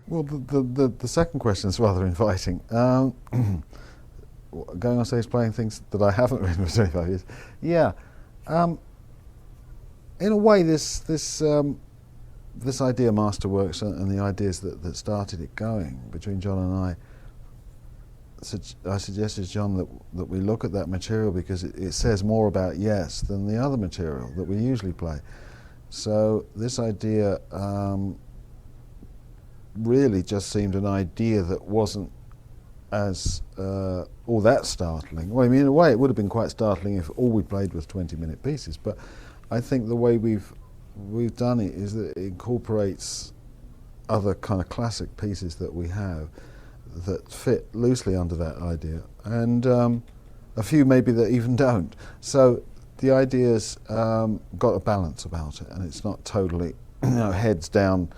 Well, the second question is rather inviting. Going on stage playing things that I haven't written for 25 years. Yeah. Um, in a way, this idea Masterworks and the ideas that started it going between John and I suggested to John that we look at that material because it says more about Yes than the other material that we usually play. So this idea really just seemed an idea that wasn't as all that startling. Well, I mean, in a way it would have been quite startling if all we played was 20-minute pieces, but I think the way we've done it is that it incorporates other kind of classic pieces that we have that fit loosely under that idea, and a few maybe that even don't. So the idea's got a balance about it, and it's not totally, heads down,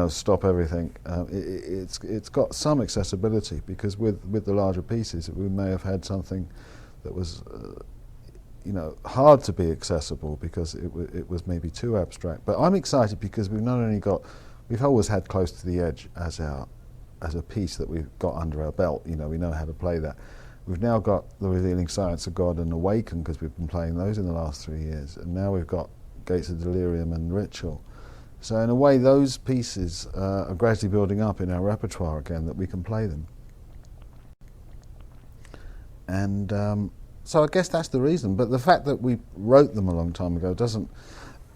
stop everything. It's got some accessibility, because with the larger pieces we may have had something that was hard to be accessible because it was maybe too abstract. But I'm excited because we've always had Close to the Edge as a piece that we've got under our belt. We know how to play that. We've now got The Revealing Science of God and Awaken, because we've been playing those in the last 3 years, and now we've got Gates of Delirium and Ritual. So in a way, those pieces are gradually building up in our repertoire again, that we can play them. And so I guess that's the reason. But the fact that we wrote them a long time ago doesn't...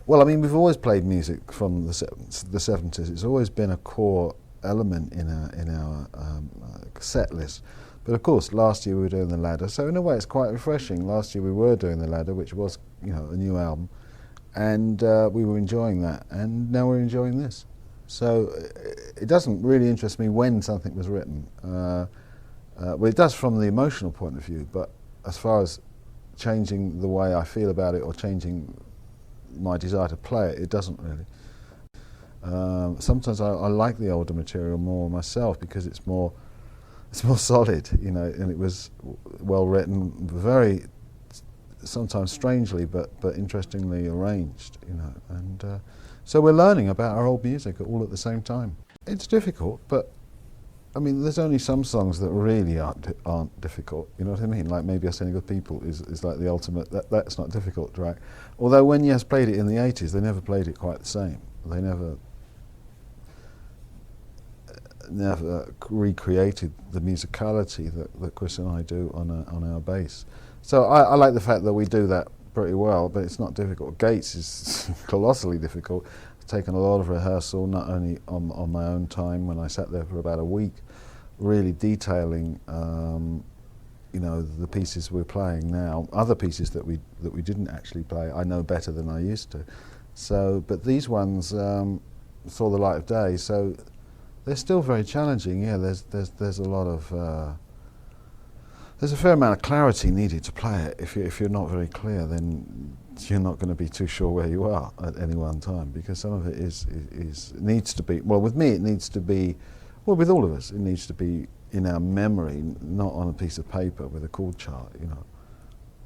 Well, I mean, we've always played music from the 70s. It's always been a core element in our set list. But of course, last year we were doing The Ladder, so in a way it's quite refreshing. Last year we were doing The Ladder, which was, a new album, and we were enjoying that, and now we're enjoying this. So it doesn't really interest me when something was written. Well, it does from the emotional point of view, but as far as changing the way I feel about it or changing my desire to play it, it doesn't really. Sometimes I like the older material more myself because it's more solid, and it was well written, very sometimes strangely but interestingly arranged, and so we're learning about our old music all at the same time. It's difficult, but I mean, there's only some songs that really aren't difficult. You know what I mean? Like maybe Us Any Good People is like the ultimate. That's not difficult, right? Although when Yes played it in the 80s, they never played it quite the same. They never recreated the musicality that Chris and I do on our bass. So I like the fact that we do that pretty well, but it's not difficult. Gates is colossally difficult. It's taken a lot of rehearsal, not only on my own time when I sat there for about a week, really detailing the pieces we're playing now. Other pieces that we didn't actually play, I know better than I used to. So, but these ones saw the light of day. So they're still very challenging. Yeah, there's a lot of there's a fair amount of clarity needed to play it. If you're not very clear, then you're not going to be too sure where you are at any one time, because some of it needs to be. Well, with me, it needs to be. Well, with all of us, it needs to be in our memory, not on a piece of paper with a chord chart.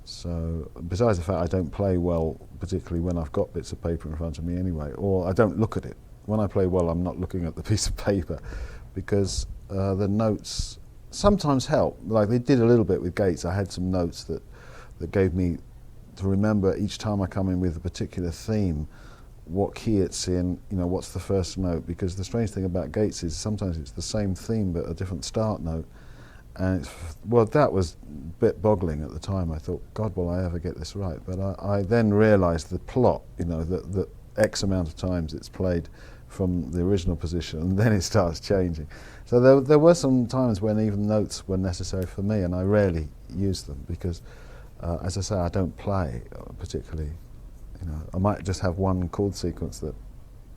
So, besides the fact I don't play well, particularly when I've got bits of paper in front of me anyway, or I don't look at it. When I play well, I'm not looking at the piece of paper, because the notes sometimes help. Like they did a little bit with Gates. I had some notes that gave me to remember each time I come in with a particular theme, what key it's in, what's the first note. Because the strange thing about Gates is sometimes it's the same theme but a different start note. And that was a bit boggling at the time. I thought, God, will I ever get this right? But I then realised the plot, that X amount of times it's played from the original position, and then it starts changing. So there were some times when even notes were necessary for me, and I rarely use them because, as I say, I don't play particularly. I might just have one chord sequence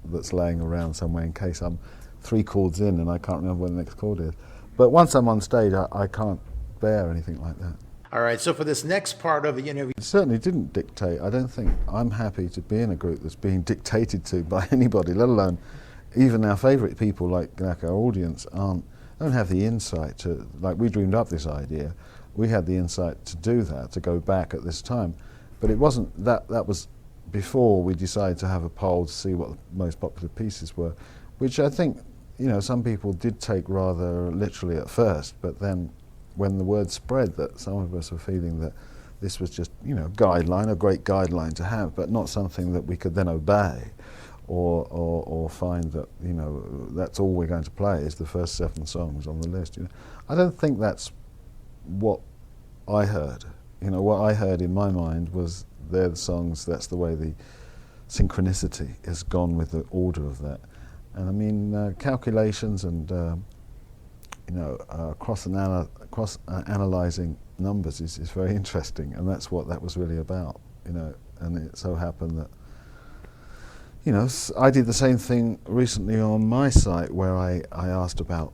that's laying around somewhere in case I'm 3 chords in and I can't remember what the next chord is. But once I'm on stage, I can't bear anything like that. All right, so for this next part of the interview... It certainly didn't dictate. I don't think I'm happy to be in a group that's being dictated to by anybody, let alone even our favourite people like our audience don't have the insight to... Like, we dreamed up this idea. We had the insight to do that, to go back at this time. But it wasn't... That was before we decided to have a poll to see what the most popular pieces were, which I think, you know, some people did take rather literally at first, but then when the word spread that some of us were feeling that this was just, you know, a great guideline to have, but not something that we could then obey, or find that, you know, that's all we're going to play is the first 7 songs on the list. You know, I don't think that's what I heard. You know, what I heard in my mind was they're the songs, that's the way the synchronicity has gone with the order of that. And I mean, calculations and you know, analysing numbers is very interesting, and that's what that was really about. You know, and it so happened that, you know, I did the same thing recently on my site where I asked about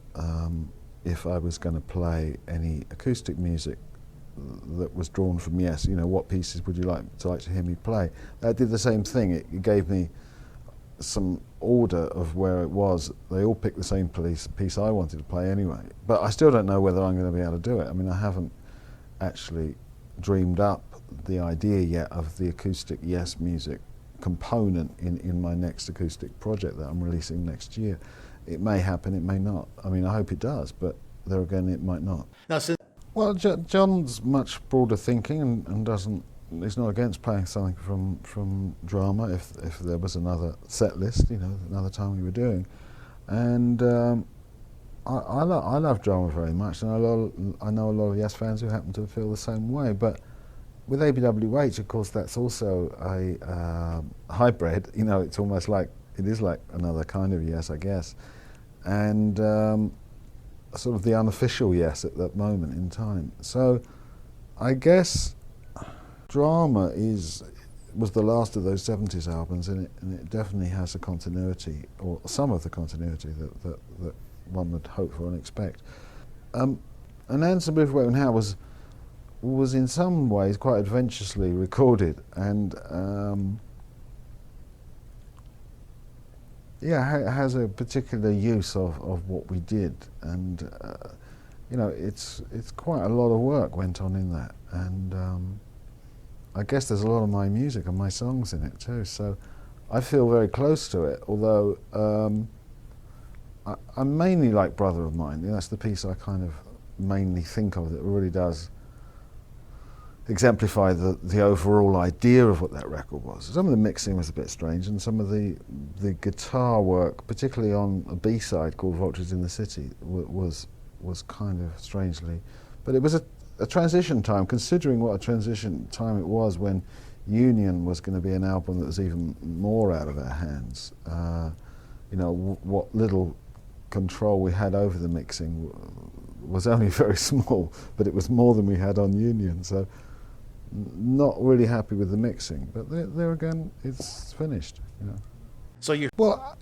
if I was going to play any acoustic music that was drawn from Yes. You know, what pieces would you like to hear me play? That did the same thing. It gave me some order of where it was. They all picked the same piece I wanted to play anyway. But I still don't know whether I'm going to be able to do it. I mean, I haven't actually dreamed up the idea yet of the acoustic Yes music component in my next acoustic project that I'm releasing next year. It may happen, it may not. I mean, I hope it does, but there again, it might not. Now, since Well, John's much broader thinking and doesn't. He's not against playing something from drama if there was another set list, you know, another time we were doing, and I love drama very much, and I know a lot of Yes fans who happen to feel the same way. But with ABWH, of course, that's also a hybrid. You know, it's almost like it is like another kind of Yes, I guess, and sort of the unofficial Yes at that moment in time. So, I guess drama was the last of those 70s albums, and it definitely has a continuity, or some of the continuity that one would hope for and expect. And Answer Move Wait and How was in some ways quite adventurously recorded, and yeah, it has a particular use of what we did, and you know, it's quite a lot of work went on in that, and I guess there's a lot of my music and my songs in it too, so I feel very close to it, although I'm mainly like Brother of Mine. You know, that's the piece I kind of mainly think of that really does exemplify the overall idea of what that record was. Some of the mixing was a bit strange, and some of the guitar work, particularly on a B-side called Vultures in the City, was kind of strangely, but it was a transition time, considering what a transition time it was when Union was going to be an album that was even more out of our hands. You know, what little control we had over the mixing was only very small, but it was more than we had on Union, so not really happy with the mixing. But there again, it's finished. You know. so you Well,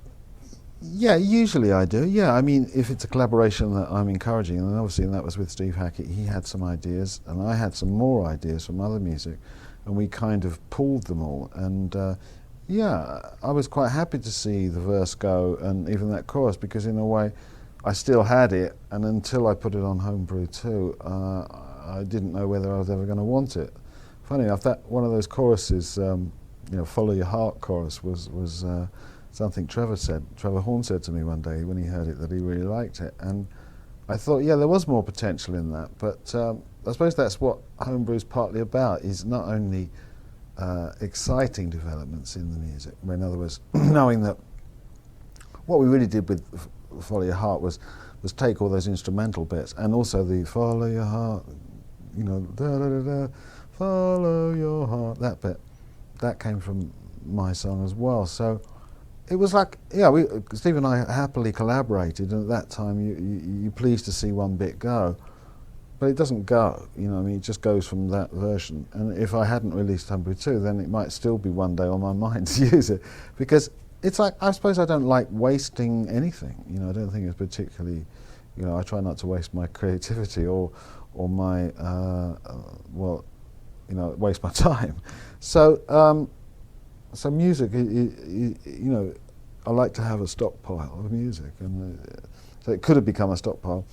yeah, usually I do. Yeah, I mean, if it's a collaboration that I'm encouraging, and obviously that was with Steve Hackett, he had some ideas, and I had some more ideas from other music, and we kind of pooled them all. And yeah, I was quite happy to see the verse go, and even that chorus, because in a way, I still had it, and until I put it on Homebrew 2, I didn't know whether I was ever going to want it. Funny enough, that one of those choruses, you know, Follow Your Heart chorus was something Trevor Horn said to me one day when he heard it, that he really liked it, and I thought, yeah, there was more potential in that, but I suppose that's what Homebrew's partly about, is not only exciting developments in the music, in other words, knowing that what we really did with Follow Your Heart was take all those instrumental bits, and also the Follow Your Heart, you know, da da da da, follow your heart, that bit, that came from my song as well. So it was like, yeah, Steve and I happily collaborated, and at that time you're pleased to see one bit go, but it doesn't go, you know, I mean, it just goes from that version. And if I hadn't released Homebrew 2, then it might still be one day on my mind to use it, because it's like, I suppose I don't like wasting anything, you know, I don't think it's particularly, you know, I try not to waste my creativity or my, well, you know, waste my time. So, so music, you know, I like to have a stockpile of music, and so it could have become a stockpile.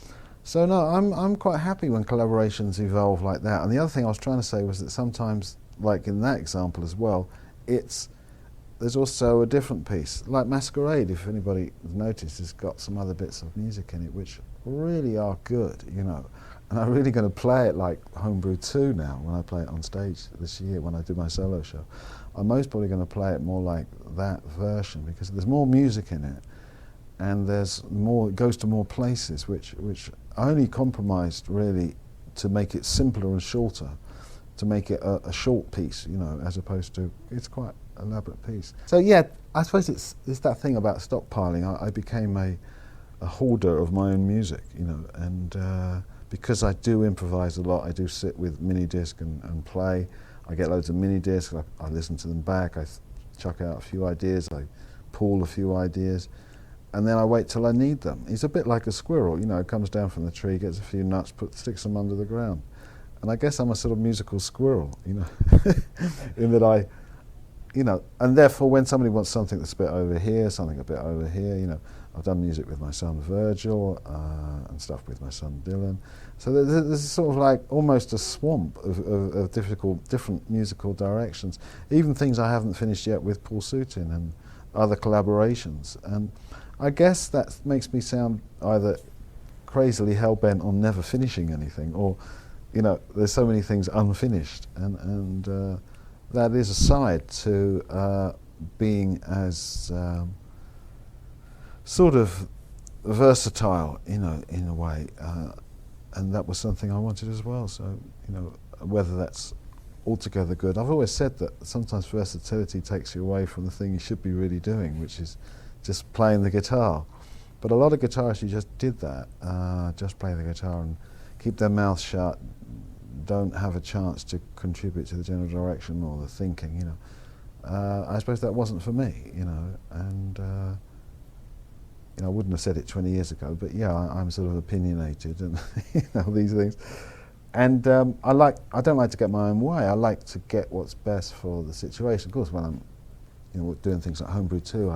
So no, I'm quite happy when collaborations evolve like that. And the other thing I was trying to say was that sometimes, like in that example as well, it's there's also a different piece, like Masquerade, if anybody has noticed, has got some other bits of music in it which really are good, you know. And I'm really going to play it like Homebrew 2 now, when I play it on stage this year, when I do my solo show. I'm most probably going to play it more like that version, because there's more music in it, and there's more, it goes to more places, which I only compromised really to make it simpler and shorter, to make it a short piece, you know, as opposed to, it's quite an elaborate piece. So yeah, I suppose it's that thing about stockpiling. I became a hoarder of my own music, you know, and because I do improvise a lot, I do sit with mini disc and play. I get loads of mini discs, I listen to them back, I chuck out a few ideas, I pull a few ideas, and then I wait till I need them. He's a bit like a squirrel, you know, it comes down from the tree, gets a few nuts, sticks them under the ground. And I guess I'm a sort of musical squirrel, you know, in that you know, and therefore when somebody wants something that's a bit over here, something a bit over here, you know, I've done music with my son Virgil and stuff with my son Dylan. So there's sort of like almost a swamp of different musical directions, even things I haven't finished yet with Paul Sutin and other collaborations. And I guess that makes me sound either crazily hell-bent on never finishing anything, or, you know, there's so many things unfinished, and that is a side to being as sort of versatile, you know, in a way, and that was something I wanted as well. So, you know, whether that's altogether good, I've always said that sometimes versatility takes you away from the thing you should be really doing, which is just playing the guitar. But a lot of guitarists who just did that, just play the guitar and keep their mouth shut, don't have a chance to contribute to the general direction or the thinking, you know. I suppose that wasn't for me, you know, and you know, I wouldn't have said it 20 years ago, but yeah, I'm sort of opinionated and you know, these things. And I don't like to get my own way. I like to get what's best for the situation. Of course, when I'm, you know, doing things like Homebrew 2,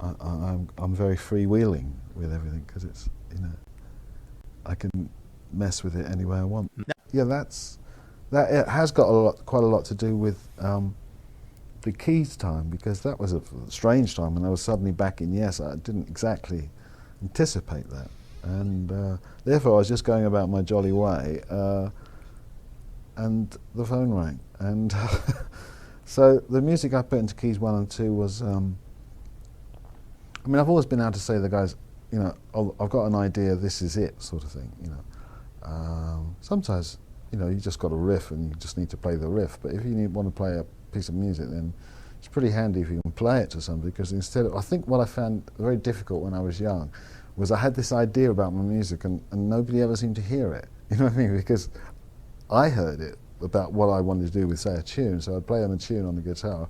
I'm very freewheeling with everything, because it's, you know, I can mess with it any way I want. Yeah, it has got quite a lot to do with the Keys time, because that was a strange time when I was suddenly back in Yes. I didn't exactly anticipate that, and therefore I was just going about my jolly way, and the phone rang, and so the music I put into Keys 1 and 2 was, I mean, I've always been able to say to the guys, you know, oh, I've got an idea, this is it, sort of thing, you know. Sometimes, you know, you just got a riff and you just need to play the riff, but if you want to play a piece of music, then it's pretty handy if you can play it to somebody, because instead of, I think what I found very difficult when I was young was I had this idea about my music and nobody ever seemed to hear it, you know what I mean, because I heard it about what I wanted to do with, say, a tune, so I'd play them a tune on the guitar,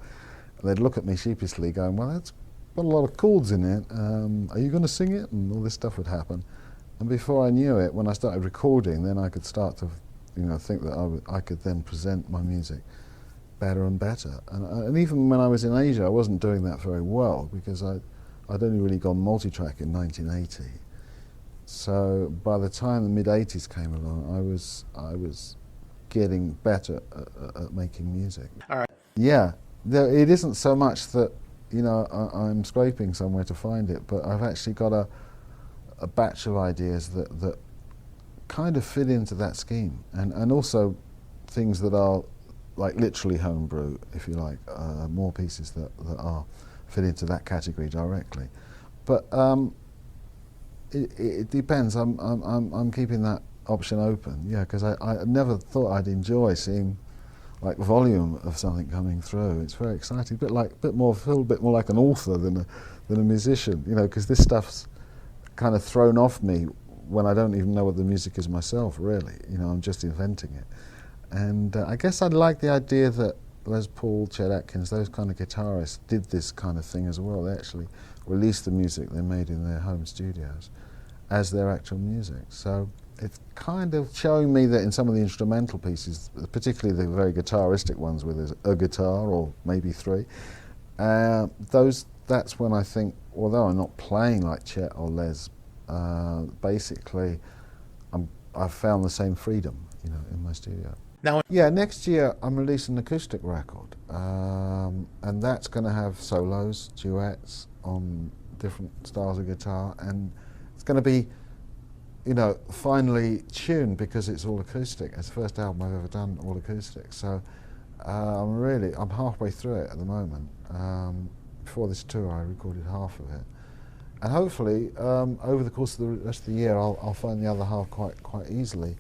and they'd look at me sheepishly going, well, that's got a lot of chords in it, are you going to sing it? And all this stuff would happen. And before I knew it, when I started recording, then I could start to, you know, think that I could then present my music better and better. And even when I was in Asia, I wasn't doing that very well, because I'd only really gone multi-track in 1980. So by the time the mid-80s came along, I was getting better at making music. All right. Yeah, it isn't so much that, you know, I'm scraping somewhere to find it, but I've actually got a batch of ideas that kind of fit into that scheme, and also things that are like literally homebrew, if you like, more pieces that are fit into that category directly. But it depends. I'm keeping that option open, yeah, because I never thought I'd enjoy seeing like volume of something coming through. It's very exciting, feel a bit more like an author than a musician, you know, because this stuff's kind of thrown off me when I don't even know what the music is myself, really. You know, I'm just inventing it. And I guess I'd like the idea that Les Paul, Chet Atkins, those kind of guitarists did this kind of thing as well. They actually released the music they made in their home studios as their actual music. So it's kind of showing me that in some of the instrumental pieces, particularly the very guitaristic ones where there's a guitar or maybe three, that's when I think, although I'm not playing like Chet or Les, basically I've found the same freedom, you know, in my studio. Now, Yeah, next year I'm releasing an acoustic record, and that's going to have solos, duets on different styles of guitar, and it's going to be, you know, finely tuned because it's all acoustic. It's the first album I've ever done all acoustic, so I'm halfway through it at the moment. Before this tour, I recorded half of it, and hopefully over the course of the rest of the year, I'll find the other half quite easily.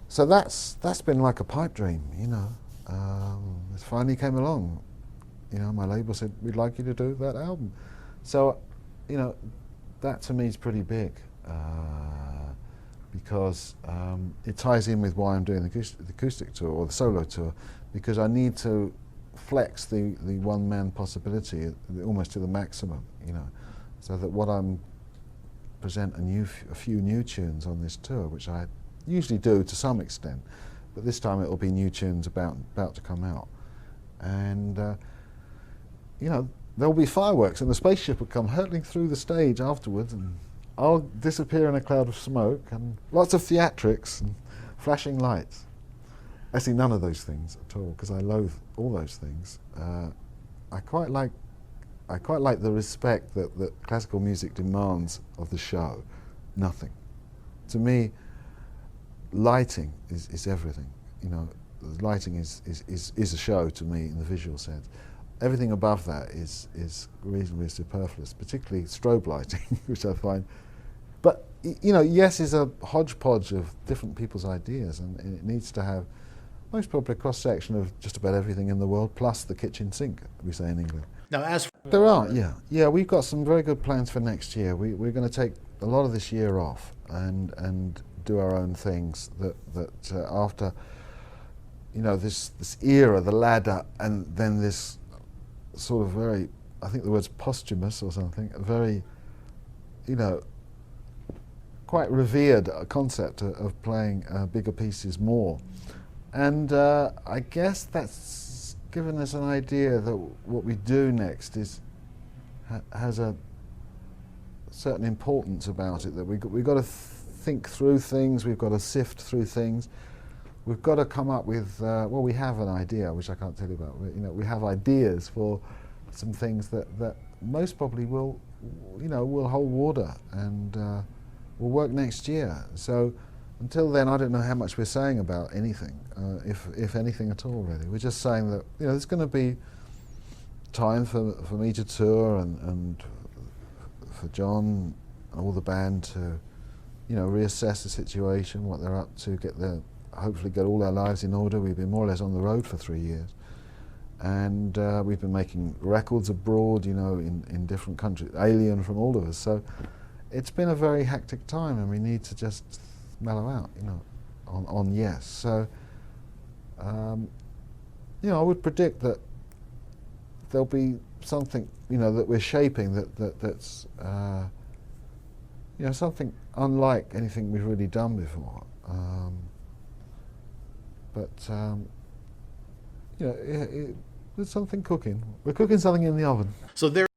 So that's been like a pipe dream, you know. It finally came along. You know, my label said, we'd like you to do that album. So, you know, that to me is pretty big because it ties in with why I'm doing the acoustic tour or the solo tour, because I need to flex the one-man possibility almost to the maximum, you know, so that what I'm present a few new tunes on this tour, which I usually do to some extent, but this time it will be new tunes about to come out, and you know, there will be fireworks and the spaceship will come hurtling through the stage afterwards, and I'll disappear in a cloud of smoke and lots of theatrics and flashing lights. Actually, none of those things at all, because I loathe all those things. I quite like the respect that classical music demands of the show. Nothing. To me, lighting is everything. You know, lighting is a show to me in the visual sense. Everything above that is reasonably superfluous, particularly strobe lighting, which I find. But you know, yes is a hodgepodge of different people's ideas, and it needs to have most probably a cross section of just about everything in the world, plus the kitchen sink, we say in England. now as There are, yeah. We've got some very good plans for next year. We're going to take a lot of this year off and do our own things. That after, you know, this era, the ladder, and then this sort of very, I think the word's posthumous or something, a very, you know, quite revered concept of playing bigger pieces more. And I guess that's given us an idea that what we do next has a certain importance about it, that we've got to think through things, we've got to sift through things, we've got to come up with, well, we have an idea, which I can't tell you about, you know, we have ideas for some things that most probably will, you know, will hold water and will work next year. So until then, I don't know how much we're saying about anything, if anything at all, really. We're just saying that, you know, there's going to be time for me to tour and for John and all the band to, you know, reassess the situation, what they're up to, hopefully get all our lives in order. We've been more or less on the road for 3 years. And we've been making records abroad, you know, in different countries, alien from all of us. So it's been a very hectic time, and we need to just mellow out, you know, on yes. So, you know, I would predict that there'll be something, you know, that we're shaping that's, you know, something unlike anything we've really done before. You know, there's something cooking. We're cooking something in the oven. so there